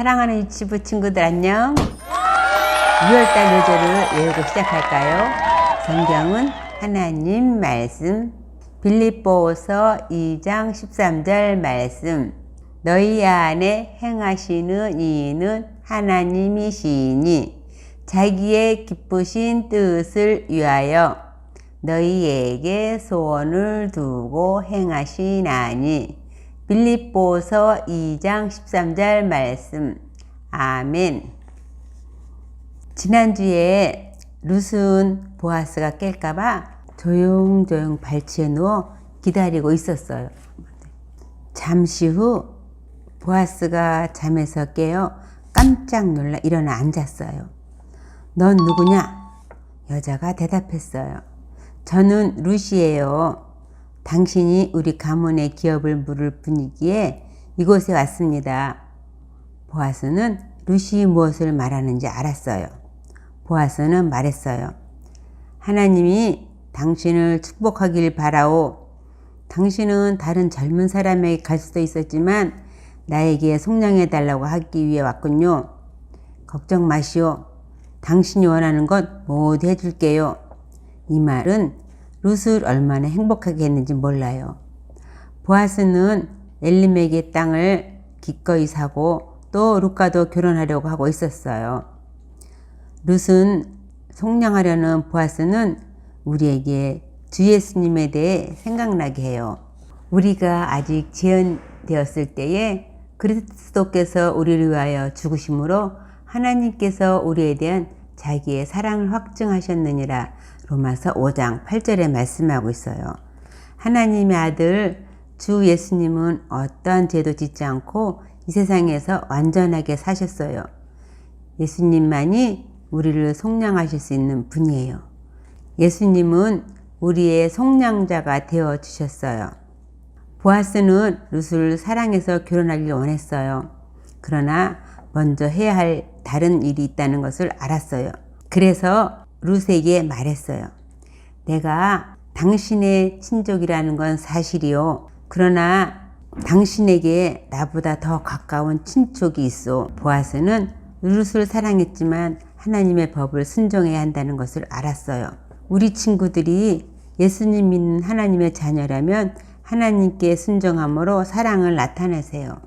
사랑하는 유치부 친구들 안녕. 6월달 요절을 외우고 시작할까요? 성경은 하나님 말씀 빌립보서 2장 13절 말씀. 너희 안에 행하시는 이는 하나님이시니 자기의 기쁘신 뜻을 위하여 너희에게 소원을 두고 행하시나니. 빌립보서 2장 13절 말씀. 아멘. 지난주에 룻은 보아스가 깰까봐 조용조용 발치에 누워 기다리고 있었어요. 잠시 후 보아스가 잠에서 깨어 깜짝 놀라 일어나 앉았어요. 넌 누구냐? 여자가 대답했어요. 저는 룻이에요. 당신이 우리 가문의 기업을 물을 분이기에 이곳에 왔습니다. 보아스는 룻이 무엇을 말하는지 알았어요. 보아스는 말했어요. 하나님이 당신을 축복하길 바라오. 당신은 다른 젊은 사람에게 갈 수도 있었지만 나에게 속량해달라고 하기 위해 왔군요. 걱정 마시오. 당신이 원하는 것 모두 해줄게요. 이 말은 룻을 얼마나 행복하게 했는지 몰라요. 보아스는 엘리멜렉의 땅을 기꺼이 사고 또 룻과도 결혼하려고 하고 있었어요. 룻은 속량하려는 보아스는 우리에게 주 예수님에 대해 생각나게 해요. 우리가 아직 재현되었을 때에 그리스도께서 우리를 위하여 죽으심으로 하나님께서 우리에 대한 자기의 사랑을 확증하셨느니라. 로마서 5장 8절에 말씀하고 있어요. 하나님의 아들 주 예수님은 어떠한 죄도 짓지 않고 이 세상에서 완전하게 사셨어요. 예수님만이 우리를 속량하실 수 있는 분이에요. 예수님은 우리의 속량자가 되어 주셨어요. 보아스는 룻을 사랑해서 결혼하길 원했어요. 그러나 먼저 해야 할 다른 일이 있다는 것을 알았어요. 그래서 룻에게 말했어요. 내가 당신의 친족이라는 건 사실이요. 그러나 당신에게 나보다 더 가까운 친족이 있어. 보아스는 룻을 사랑했지만 하나님의 법을 순종해야 한다는 것을 알았어요. 우리 친구들이 예수님 믿는 하나님의 자녀라면 하나님께 순종함으로 사랑을 나타내세요.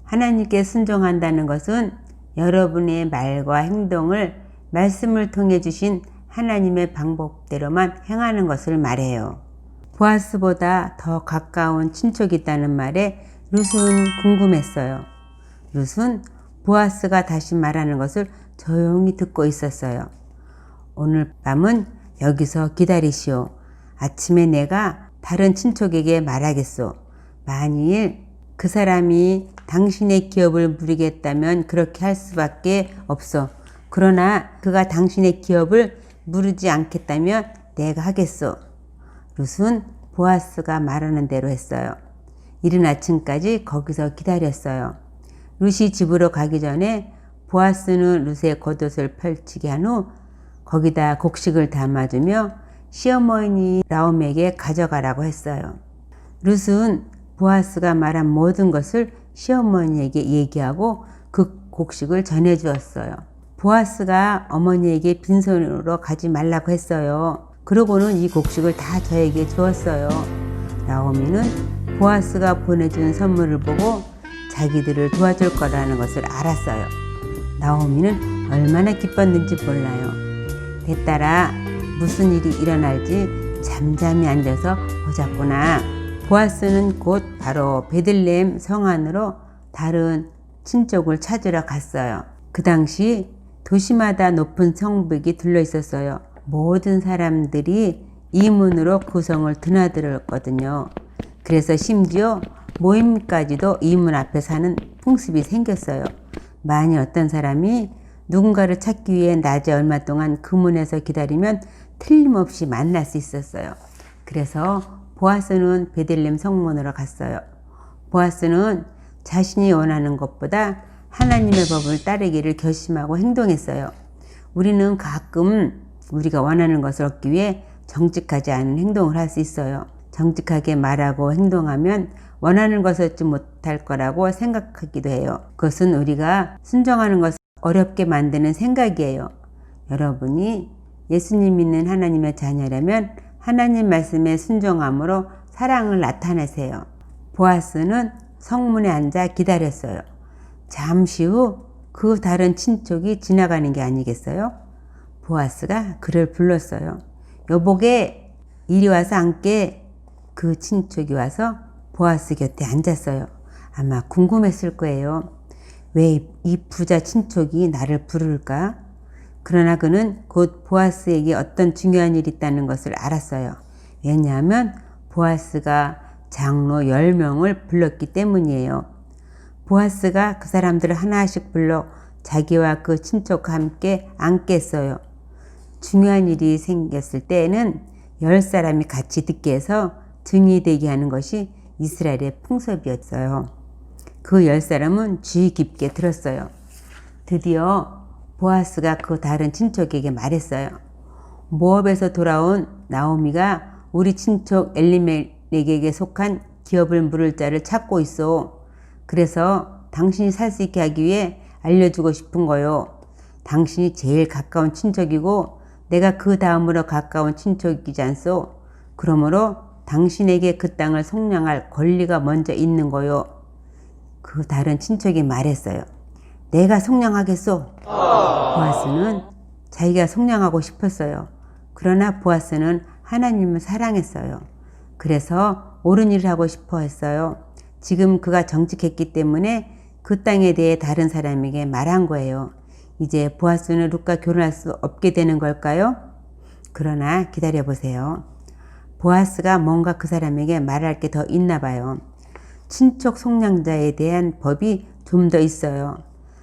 하나님께 순종한다는 것은 여러분의 말과 행동을 말씀을 통해 주신 하나님의 방법대로만 행하는 것을 말해요. 보아스보다 더 가까운 친족이 있다는 말에 룻은 궁금했어요. 룻은 보아스가 다시 말하는 것을 조용히 듣고 있었어요. 오늘 밤은 여기서 기다리시오. 아침에 내가 다른 친족에게 말하겠소. 만일 그 사람이 당신의 기업을 물리겠다면 그렇게 할 수밖에 없어. 그러나 그가 당신의 기업을 무르지 않겠다면 내가 하겠소. 룻은 보아스가 말하는 대로 했어요. 이른 아침까지 거기서 기다렸어요. 룻이 집으로 가기 전에 보아스는 룻의 겉옷을 펼치게 한 후 거기다 곡식을 담아주며 시어머니 나옴에게 가져가라고 했어요. 룻은 보아스가 말한 모든 것을 시어머니에게 얘기하고 그 곡식을 전해주었어요. 보아스가 어머니에게 빈손으로 가지 말라고 했어요. 그러고는 이 곡식을 다 저에게 주었어요. 나오미는 보아스가 보내준 선물을 보고 자기들을 도와줄 거라는 것을 알았어요. 나오미는 얼마나 기뻤는지 몰라요. 때따라 무슨 일이 일어날지 잠잠히 앉아서 보자꾸나. 보아스는 곧 바로 베들레헴 성 안으로 다른 친족을 찾으러 갔어요. 그 당시 도시마다 높은 성벽이 둘러 있었어요. 모든 사람들이 이 문으로 그 성을 드나들었거든요. 그래서 심지어 모임까지도 이 문 앞에 사는 풍습이 생겼어요. 만일 어떤 사람이 누군가를 찾기 위해 낮에 얼마 동안 그 문에서 기다리면 틀림없이 만날 수 있었어요. 그래서 보아스는 베들레헴 성문으로 갔어요. 보아스는 자신이 원하는 것보다 하나님의 법을 따르기를 결심하고 행동했어요. 우리는 가끔 우리가 원하는 것을 얻기 위해 정직하지 않은 행동을 할 수 있어요. 정직하게 말하고 행동하면 원하는 것을 얻지 못할 거라고 생각하기도 해요. 그것은 우리가 순종하는 것을 어렵게 만드는 생각이에요. 여러분이 예수님 믿는 하나님의 자녀라면 하나님 말씀에 순종함으로 사랑을 나타내세요. 보아스는 성문에 앉아 기다렸어요. 잠시 후 그 다른 친척이 지나가는 게 아니겠어요? 보아스가 그를 불렀어요. 여보게, 이리 와서 앉게. 그 친척이 와서 보아스 곁에 앉았어요. 아마 궁금했을 거예요. 왜 이 부자 친척이 나를 부를까? 그러나 그는 곧 보아스에게 어떤 중요한 일이 있다는 것을 알았어요. 왜냐하면 보아스가 장로 10명을 불렀기 때문이에요. 보아스가 그 사람들을 하나씩 불러 자기와 그 친척과 함께 앉게 했어요. 중요한 일이 생겼을 때에는 10사람이 같이 듣게 해서 증인이 되게 하는 것이 이스라엘의 풍습이었어요. 그 10사람은 주의 깊게 들었어요. 드디어 보아스가 그 다른 친척에게 말했어요. 모압에서 돌아온 나오미가 우리 친척 엘리멜렉에게 속한 기업을 물을 자를 찾고 있어. 그래서 당신이 살 수 있게 하기 위해 알려주고 싶은 거요. 당신이 제일 가까운 친척이고 내가 그 다음으로 가까운 친척이지 않소? 그러므로 당신에게 그 땅을 속량할 권리가 먼저 있는 거요. 그 다른 친척이 말했어요. 내가 속량하겠소. 보아스는 자기가 속량하고 싶었어요. 그러나 보아스는 하나님을 사랑했어요. 그래서 옳은 일을 하고 싶어 했어요. 지금 그가 정직했기 때문에 그 땅에 대해 다른 사람에게 말한 거예요. 이제 보아스는 룻과 결혼할 수 없게 되는 걸까요? 그러나 기다려보세요. 보아스가 뭔가 그 사람에게 말할 게 더 있나 봐요. 친척 속량자에 대한 법이 좀 더 있어요.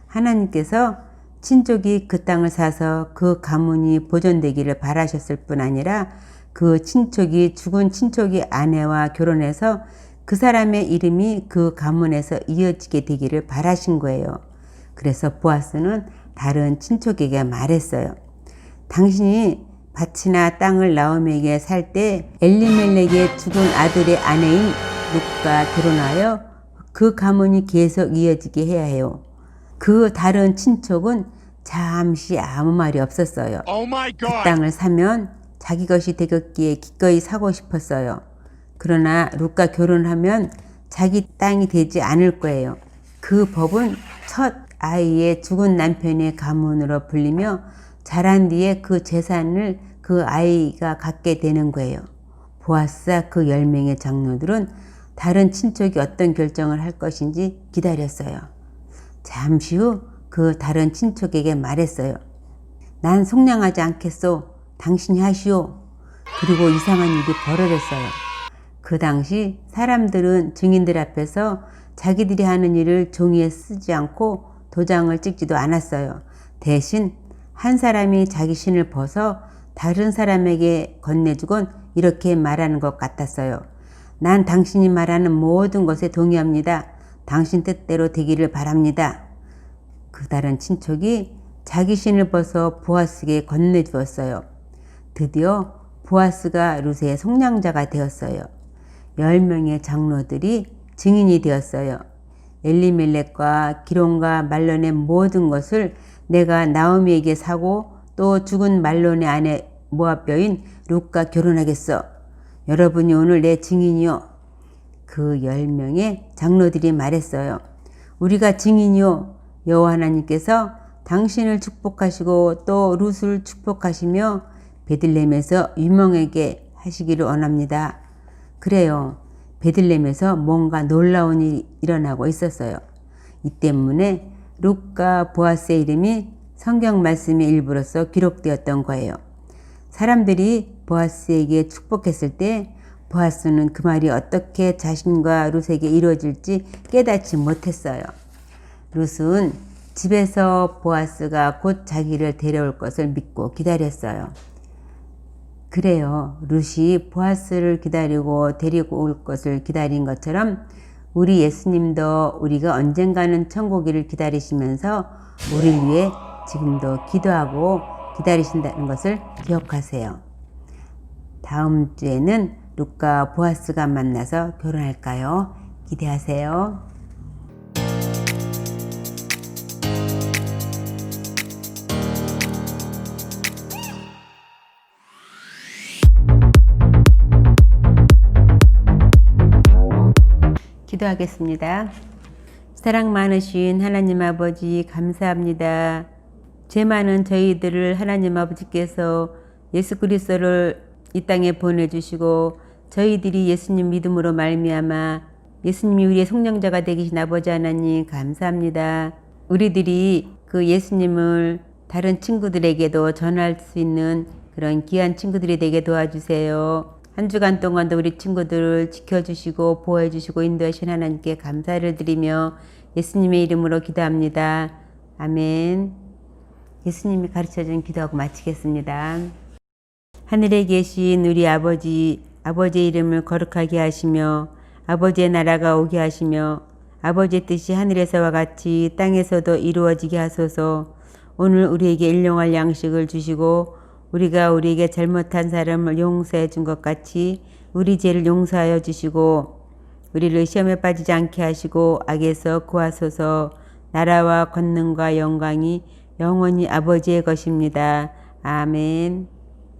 하나님께서 친족이 그 땅을 사서 그 가문이 보존되기를 바라셨을 뿐 아니라 그 친척이 죽은 친척의 아내와 결혼해서 그 사람의 이름이 그 가문에서 이어지게 되기를 바라신 거예요. 그래서 보아스는 다른 친척에게 말했어요. 당신이 밭이나 땅을 나오미에게 살 때 엘리멜렉의 죽은 아들의 아내인 룻과 결혼하여 그 가문이 계속 이어지게 해야 해요. 그 다른 친척은 잠시 아무 말이 없었어요. 그 땅을 사면 자기 것이 되겠기에 기꺼이 사고 싶었어요. 그러나 룻과 결혼하면 자기 땅이 되지 않을 거예요. 그 법은 첫 아이의 죽은 남편의 가문으로 불리며 자란 뒤에 그 재산을 그 아이가 갖게 되는 거예요. 보아스와 그 10명의 장로들은 다른 친척이 어떤 결정을 할 것인지 기다렸어요. 잠시 후 그 다른 친척에게 말했어요. 난 속량하지 않겠소. 당신이 하시오. 그리고 이상한 일이 벌어졌어요. 그 당시 사람들은 증인들 앞에서 자기들이 하는 일을 종이에 쓰지 않고 도장을 찍지도 않았어요. 대신 한 사람이 자기 신을 벗어 다른 사람에게 건네주곤 이렇게 말하는 것 같았어요. 난 당신이 말하는 모든 것에 동의합니다. 당신 뜻대로 되기를 바랍니다. 그 다른 친척이 자기 신을 벗어 보아스에게 건네주었어요. 드디어 보아스가 룻의 속량자가 되었어요. 10명의 장로들이 증인이 되었어요. 엘리멜렉과 기론과 말론의 모든 것을 내가 나오미에게 사고 또 죽은 말론의 아내 모압 여인 룻과 결혼하겠어. 여러분이 오늘 내 증인이요. 그 10명의 장로들이 말했어요. 우리가 증인이요. 여호와 하나님께서 당신을 축복하시고 또 룻을 축복하시며 베들레헴에서 유명하게 하시기를 원합니다. 그래요. 베들레헴에서 뭔가 놀라운 일이 일어나고 있었어요. 이 때문에 룻과 보아스의 이름이 성경 말씀의 일부로서 기록되었던 거예요. 사람들이 보아스에게 축복했을 때 보아스는 그 말이 어떻게 자신과 룻에게 이루어질지 깨닫지 못했어요. 룻은 집에서 보아스가 곧 자기를 데려올 것을 믿고 기다렸어요. 그래요. 룻이 보아스를 기다리고 데리고 올 것을 기다린 것처럼 우리 예수님도 우리가 언젠가는 천국을 기다리시면서 우리를 위해 지금도 기도하고 기다리신다는 것을 기억하세요. 다음 주에는 룻과 보아스가 만나서 결혼할까요? 기대하세요. 기도하겠습니다. 사랑 많으신 하나님 아버지 감사합니다. 죄 많은 저희들을 하나님 아버지께서 예수 그리스도를 이 땅에 보내주시고 저희들이 예수님 믿음으로 말미암아 예수님이 우리의 속량자가 되기신 아버지 하나님 감사합니다. 우리들이 그 예수님을 다른 친구들에게도 전할 수 있는 그런 귀한 친구들이 되게 도와주세요. 한 주간 동안도 우리 친구들을 지켜주시고 보호해주시고 인도하신 하나님께 감사를 드리며 예수님의 이름으로 기도합니다. 아멘. 예수님이 가르쳐준 기도하고 마치겠습니다. 하늘에 계신 우리 아버지, 아버지의 이름을 거룩하게 하시며 아버지의 나라가 오게 하시며 아버지의 뜻이 하늘에서와 같이 땅에서도 이루어지게 하소서. 오늘 우리에게 일용할 양식을 주시고 우리가 우리에게 잘못한 사람을 용서해 준 것 같이 우리 죄를 용서하여 주시고 우리를 시험에 빠지지 않게 하시고 악에서 구하소서. 나라와 권능과 영광이 영원히 아버지의 것입니다. 아멘.